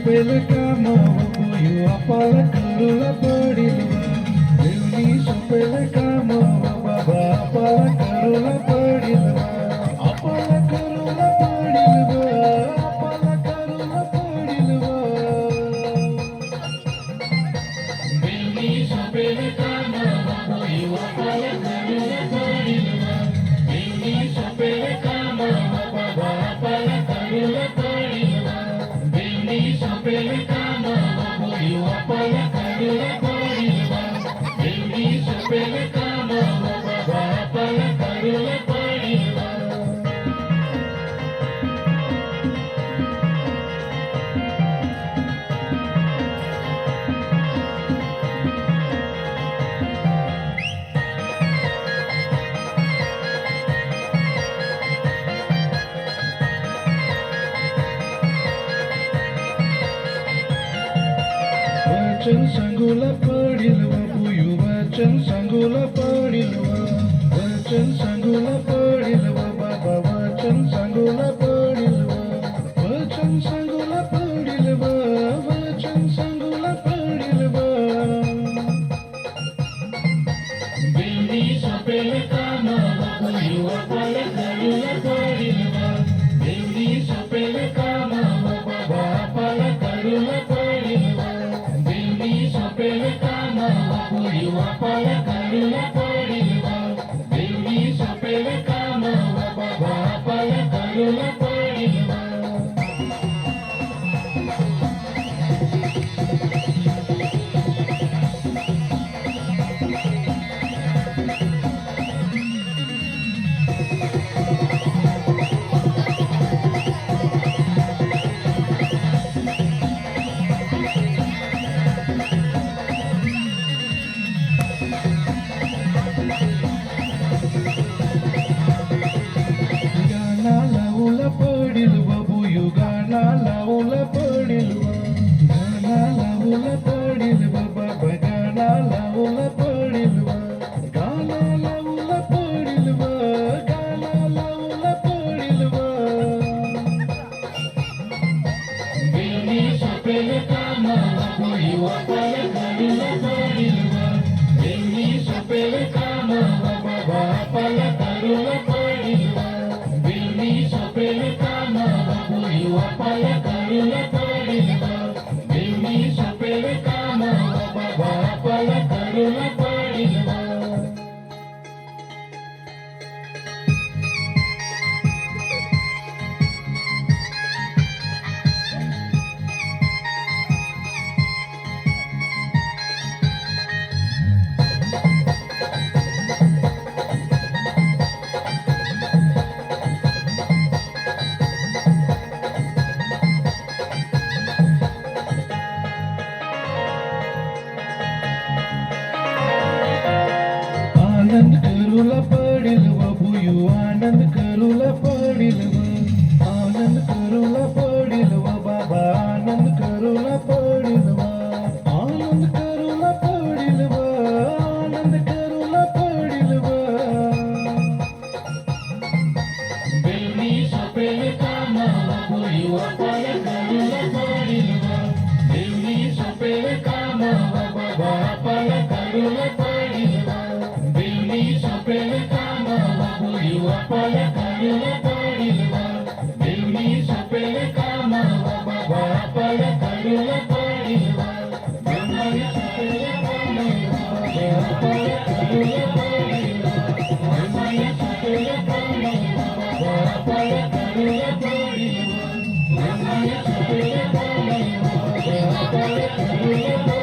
सोपेल काम बघू आपला करूला पडील देवनी सोपेल काम बाबा आपला करूला पडील आपला करूला पडील आपला करूला पडील देवनी सोपेल काम बघू आपला करूला पडील देवनी सोपेल काम बाबा आपला करूला पडील सोपेल काम बघू आपला करूला पडील देवनी सोपेल काम बाबा आपला करूला पडील वचन सांगूला पडील बाबू वचन सांगूला पडील वचन सांगूला पडील बाबा वचन सांगूला पडील वचन सांगूला पडील वचन सांगूला पडील देवनी सोपेल काम बघू आपला करूला पडील देवनी सोपेल काम बाबा आपला करूला पडील सोपेल काम बघू आपला करूला पडील देवनी सोपेल काम बाबा आपला करूला पडील पडील बाबू गाणा लावला पडील गाणा लावला पडील बाबा गाणा लावला पडील गाणा लावला पडील गाणा लावला पडील देवनी सोपेल काम बघू आपला करूला पडील देवनी सोपेल काम बाबा आपला करूला पडील देवनी सोपेल काम बघू आपला करूला पडील देवनी सोपेल काम बाबा आपला करूला पडील आनंद करूला पडील बाबू आनंद करूला पडील आनंद करूला पडील बाबा आनंद करूला पडील आनंद करूला पडील आनंद करूला पडील देवनी सोपेल काम बघू आपला करूला पडील देवनी सोपेल काम बाबा आपला करूला पडील देवनी सोपेल काम बघू आपला करूला पडील देवनी सोपेल काम बाबा आपला करूला पडील देवनी सोपेल काम आपला करूला पडील देवनी सोपेल काम बाबा आपला करूला पडील देवनी सोपेल काम आपला करूला